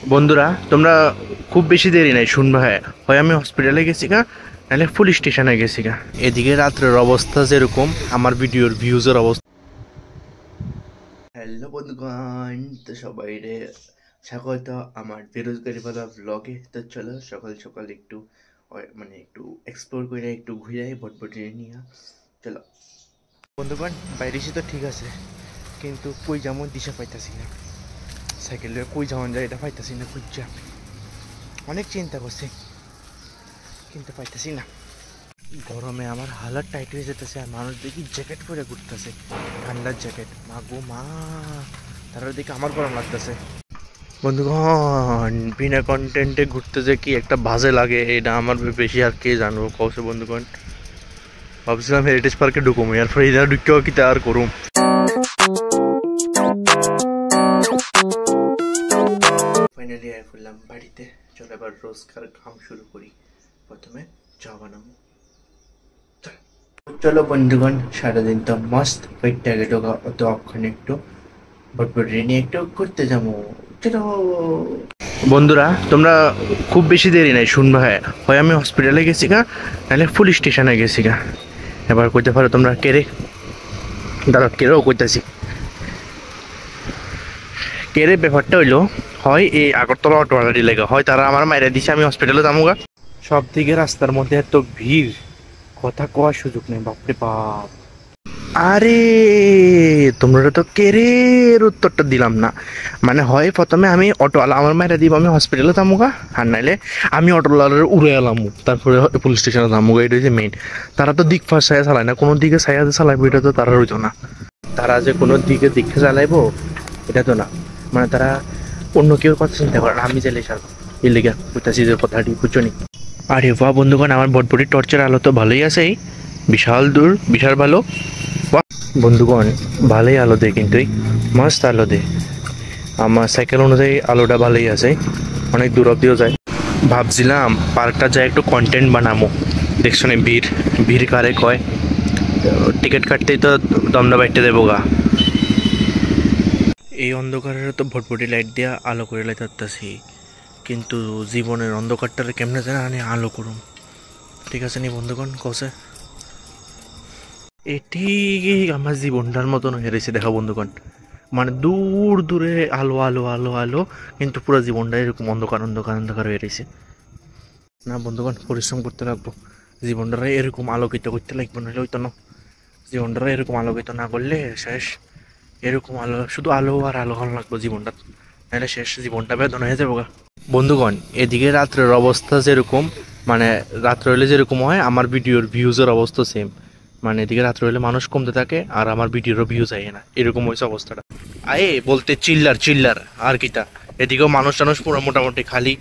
বন্ধুরা তোমরা খুব বেশি দেরি নাই শুনবা। হ্যাঁ, হয় আমি হসপিটালে গেছি গা, নাহলে পুলিশ স্টেশনে গেছি গা। এদিকে রাত্রের অবস্থা যেরকম আমার ভিডিওর ভিউজের অবস্থা। হ্যালো বন্ধুগণ, তো সবাই রে স্বাগত আমার বেরোজগারি বালা ব্লগে। তো চলো সকাল সকাল একটু একটু এক্সপ্লোর করে একটু ঘুরে বটবটি নিয়ে চলো। বন্ধুগণ বাইরে তো ঠিক আছে, কিন্তু কই যেমন দিশা পাইতাছি না। সাইকেল কই যাওয়ান যায় এটা পাইতাছি না। খুঁজছে অনেক চিন্তা করছি কিন্তু পাইতেছি না। গরমে আমার হালাত টাইট হয়ে যেতেছে, আর মানুষ দেখি জ্যাকেট পরে ঘুরতেছে, ঠান্ডার জ্যাকেট। মা গো মা, তারা দেখে আমার গরম লাগতেছে। বন্ধুগণ বিনা কন্টেন্টে ঘুরতে যে কি একটা বাজে লাগে, এটা আমার বেশি আর কে জানবো কৌশে। বন্ধুগণ ভাবছিলাম হেরিটেজ পার্কে ঢুকুম, এরপরে এটা ঢুকেও কি আর করুম। ফাইনালি আয় করলাম বাড়িতে। চলো এবার রোজকার কাম শুরু করি। প্রথমে চা বানাবো। চলো বন্ধুগণ, সারাদিন তো মস্ত পেটটা গেটো অত অক্ষণে একটু বটবটি নিয়ে একটু ঘুরতে যাবো। চলো বন্ধুরা তোমরা খুব বেশি দেরি নাই শুনবা। হ্যাঁ, হয় আমি হসপিটালে গেছি গা, নাহলে পুলিশ স্টেশনে গেছি গা। এবার কইতে পারো তোমরা কেরে, দাঁড়া কেরেও কইতেছি। কেরে ব্যাপারটা হইলো, হয় এই আগরতলা অটোওয়ালাটি লেগে, হয় তারা আমার মাইরে দিছে আমি হসপিটালে যাবো গা। সব দিকে রাস্তার মধ্যে এত ভিড়, কথা কওয়ার সুযোগ নেই। বাপরে বাপ, আরে তোমরা তো কেরের উত্তরটা দিলাম না। মানে হয় প্রথমে আমি অটোওয়ালা আমার মাইরা দিব, আমি হসপিটালে যাবো, আর নাইলে আমি অটোওয়ালার উড়ে এলাম, তারপরে পুলিশ স্টেশনে যাবো। এটা হচ্ছে মেইন। তারা তো দিক ফাঁস ছায়া চালায় না, কোনো দিকে ছায়া চালাইবো এটা তো তারা হইতো না। তারা যে কোনো দিকে দিকে চালাইবো এটা তো না। মানে তারা অন্য কেউ কথা চিন্তা করে না, আমি চাইলে সার এর লেগে বুঝতেছি যে কথাটি বুঝছো নি। আরে বাহ বন্ধুগণ, আমার বটবটি টর্চের আলো তো ভালোই আছে, বিশাল দূর, বিশাল ভালো। বাহ বন্ধুগণ ভালোই আলো দেয়, কিন্তু মস্ত আলো দেয়। আমার সাইকেল অনুযায়ী আলোটা ভালোই আছে, অনেক দূর অব্দিও যায়। ভাবছিলাম পার্কটা যায় একটু কন্টেন্ট বানাবো। দেখছো না ভিড়, ভিড় কারে কয়, টিকিট কাটতেই তো দমদা বাইটে দেবো গা। এই অন্ধকারের তো ভটভটি লাইট দিয়ে আলো করে লাইতাছি, কিন্তু জীবনের অন্ধকারটারে কেমনে জানা আমি আলো করুম। ঠিক আছে নি বন্ধুগণ কসে, এটি আমার জীবনটার মতন হয়ে রয়েছে দেখো বন্ধুগণ। মানে দূর দূরে আলো আলো আলো আলো, কিন্তু পুরো জীবনটা এরকম অন্ধকার অন্ধকার অন্ধকার হয়ে রয়েছে। না বন্ধুগণ পরিশ্রম করতে লাগবো, জীবনটারে এরকম আলোকিত করতে লাগবো, নাহলে হইতো না। জীবনটারে এরকম আলোকিত না করলে শেষ। এরকম আলো, শুধু আলো আর আলো ভালো লাগবো জীবনটা, নাহলে শেষ জীবনটা বেদনা হয়ে যাবো গা। বন্ধুগণ এদিকে রাত্রের অবস্থা যেরকম, মানে রাত্রে হলে যেরকম হয় আমার ভিডিওর ভিউজের অবস্থা সেম। মানে এদিকে রাত্রে হলে মানুষ কমতে থাকে আর আমার ভিডিওরও ভিউজ আয় না, এরকম হয়েছে অবস্থাটা। আয়ে বলতে চিল্লার চিল্লার আর কিটা, এদিকেও মানুষ টানুষ পুরো মোটামুটি খালি,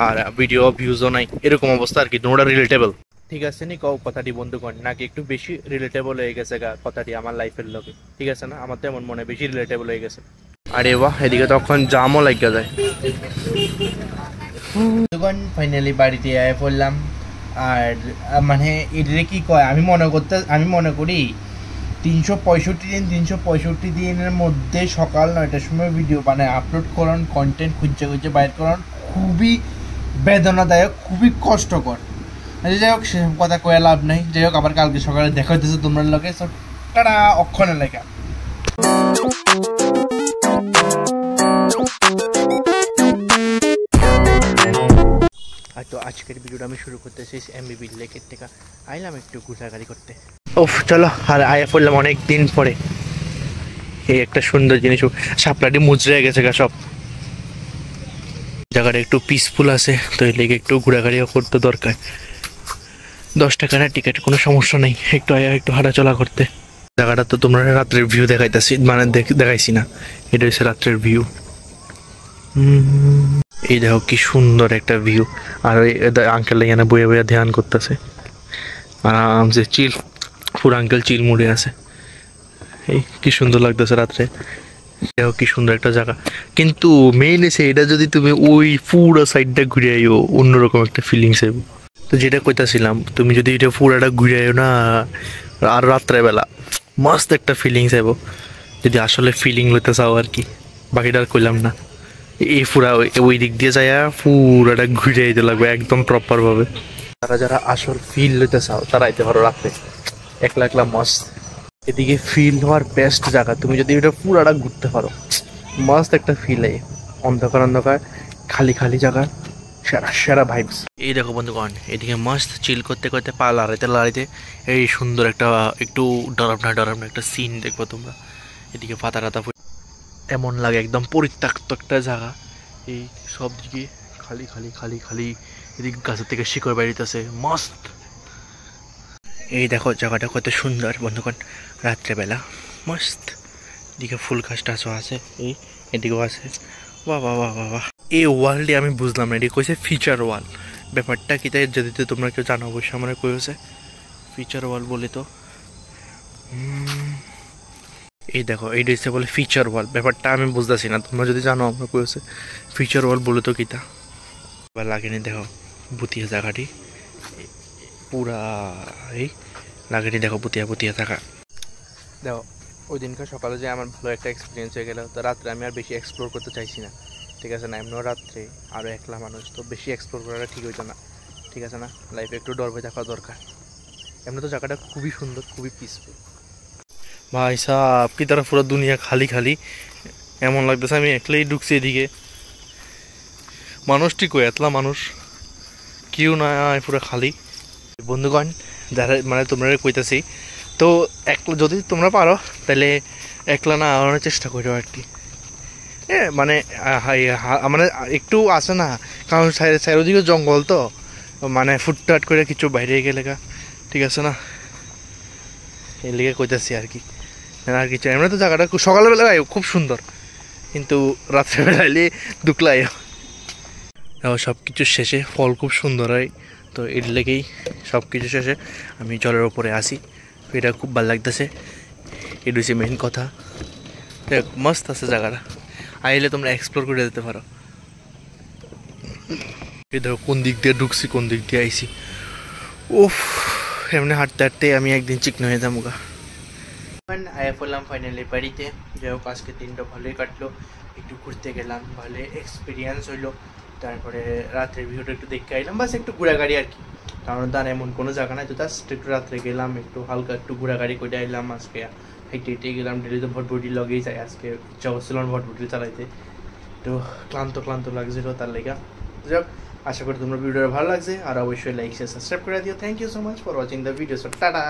আর ভিডিও ভিউজও নাই, এরকম অবস্থা আর কি। তোমরা রিলেটেবল ঠিক আছে নি কও কথাটি বন্ধুগণ, নাকি একটু বেশি রিলেটেবল হয়ে গেছে গা কথাটি আমার লাইফের লগে? ঠিক আছে না, আমার তো এমন মনে বেশি রিলেটেবল হয়ে গেছে। আরে বাহ, এদিকে তখন জামও লাগিয়া যায়। তখন ফাইনালি বাড়িতে আয় পড়লাম। আর মানে এটারে কি কয়, আমি মনে করি 365 দিনের মধ্যে সকাল 9টার সময় ভিডিও বানায় আপলোড করান, কন্টেন্ট খুঁজে খুঁজে বাইর করান খুবই বেদনাদায়ক, খুবই কষ্টকর। যাই হোক সেসব কথা কয়ে লাভ নাই। যাই হোক আবার কালকে সকালে দেখা হইতেছে তোমরা লগে। টাটা, অক্ষণে লেখা। আর তো আজকের ভিডিওটা আমি শুরু করতেছি এমবিবি লেকের থেকে। আইলাম একটু ঘোরাঘুরি করতে। ওফ চলো, আর আয়া পড়লাম অনেক দিন পরে। এই একটা সুন্দর জিনিস, শাপলাটি মুচড়ে গেছে গা সব। জায়গাটা একটু পিসফুল আছে, তো এই লেগে একটু ঘোরাঘুরিও করতে দরকার। 10 টাকা না টিকিট, কোনো সমস্যা নেই, একটু আয়া একটু হাঁটাচলা করতে। জায়গাটা তো তোমরা রাত্রের ভিউ দেখাইতেছি, মানে দেখাইছি না, এটা হচ্ছে রাত্রের ভিউ। এই দেখো কি সুন্দর একটা ভিউ। আর আঙ্কেল এখানে বইয়ে বইয়ে ধ্যান করতেছে আরামসে, চিল, পুরো আঙ্কেল চিল মুড়ে আছে। এই কি সুন্দর লাগতেছে রাত্রে, দেখো কি সুন্দর একটা জায়গা। কিন্তু মেইন এসে এটা যদি তুমি ওই পুরো সাইডটা ঘুরে আইও, অন্যরকম একটা ফিলিংস আইব। তো যেটা কইতাছিলাম, তুমি যদি এটা পুরাটা ঘুরে আইও না, আর রাত্রেবেলা মস্ত একটা ফিলিংস আইব, যদি আসলে ফিলিং লইতে চাও আর কি। বাকিটা আর কইলাম না। এই পুরা ওই দিক দিয়ে যায় পুরাটা ঘুরে যেতে লাগবে একদম প্রপার ভাবে। তারা যারা আসল ফিল লইতে চাও তারা আইতে পারো রাত্রে, একলা একলা মস্ত। এদিকে ফিল হওয়ার বেস্ট জায়গা, তুমি যদি এটা পুরাটা ঘুরতে পারো মস্ত একটা ফিল আই, অন্ধকার অন্ধকার খালি খালি জায়গা, সেরা সেরা ভাইবস। এই দেখো বন্ধুগণ, এদিকে মস্ত চিল করতে করতে পা লড়াইতে লড়াইতে এই সুন্দর একটা একটু ডরাবনা ডরাবনা একটা সিন দেখবো তোমরা। এদিকে পাতা টাতা এমন লাগে একদম পরিত্যক্ত একটা জায়গা, এই সব দিকে খালি খালি খালি খালি, এদিকে গাছের থেকে শিকড় বেরিতেছে মস্ত। এই দেখো জায়গাটা কত সুন্দর বন্ধুগণ, রাত্রেবেলা মস্ত। এদিকে ফুল গাছ টাছও আছে, এই এদিকেও আছে। বাহ বাহ বাহ বাহ বাহ। এই ওয়ালটি আমি বুঝলাম না, এটি কইছে ফিচার ওয়াল। ব্যাপারটা কি তাই যদি তোমরা কেউ জানো অবশ্যই আমরা কইছে ফিচার ওয়াল বলে। তো এই দেখো এইটা হচ্ছে বলে ফিচার ওয়াল, ব্যাপারটা আমি বুঝতেছি না, তোমরা যদি জানো আমরা কইছে ফিচার ওয়াল বলে তো কিতা এবার লাগেনি। দেখো বুতিয়া জায়গাটি পুরা এই লাগেনি, দেখো বুতিয়া বুতিয়া থাকা। দেখো ওই দিনকার সকালে যে আমার ভালো একটা এক্সপিরিয়েন্স হয়ে গেল, তো রাত্রে আমি আর বেশি এক্সপ্লোর করতে চাইছি না, ঠিক আছে না? এমনিও রাত্রে আরও একলা মানুষ, তো বেশি এক্সপ্লোর করাটা ঠিক হইতো না, ঠিক আছে না? লাইফে একটু ডর ভয় থাকা দরকার। এমনি তো জায়গাটা খুবই সুন্দর, খুবই পিসফুল। ভাই সাহ কি তারা পুরো দুনিয়া খালি খালি এমন লাগতেছে, আমি একলাই ঢুকছি এদিকে। মানুষ ঠিক হয় এতলা মানুষ কেউ না, পুরো খালি। বন্ধুগণ যারা মানে তোমরা কইতাছি, তো একলা যদি তোমরা পারো তাহলে একলা না আওয়ানোর চেষ্টা করো আর কি। মানে মানে একটু আসে না, কারণ চারিদিকে জঙ্গল তো, মানে ফুটটাট করে কিছু বাইরে গেলে ঠিক আছে না, এই লিগে কইতাছি আর কি। আর কিছু এমনি তো জায়গাটা সকালবেলা খুব সুন্দর, কিন্তু রাত্রেবেলা এলে দুকলাই। সব কিছু শেষে ফল খুব সুন্দর হয়, তো এর লেগেই সব কিছু শেষে আমি জলের ওপরে আসি, এটা খুব ভালো লাগতেছে। এটা হচ্ছে মেইন কথা। দেখ মস্ত আছে জায়গাটা, আইলে তোমরা এক্সপ্লোর করে যেতে পারো। এই দেখো কোন দিক দিয়ে ঢুকছি, কোন দিক দিয়ে আইসি। উফ, এমনি হাঁটতে হাঁটতে আমি একদিন চিকন হয়ে যাবো গা। আয়া পড়লাম ফাইনালি বাড়িতে। যাই হোক আজকে দিনটা ভালোই কাটলো, একটু ঘুরতে গেলাম, ভালো এক্সপিরিয়েন্স হইলো। তারপরে রাত্রের ভিউটা একটু দেখতে আইলাম, বাস একটু ঘোরাঘুরি আর কি, কারণ তার এমন কোনো জায়গা নাই, তো জাস্ট একটু রাত্রে গেলাম, একটু হালকা একটু ঘোরাঘুরি করে আইলাম। আজকে হেঁটে হেঁটে গেলাম, ডেলি তো ভটভটি লগেই যায়, আজকে ইচ্ছা করছিলাম ভটভটি চালাইতে, একটু ক্লান্ত ক্লান্ত লাগছিল তার লেগা। যাক আশা করি তোমরা ভিডিওটা ভালো লাগছে, আর অবশ্যই লাইক শেয়ার সাবস্ক্রাইব করে দিও। Thank you so much for watching the video. So tata.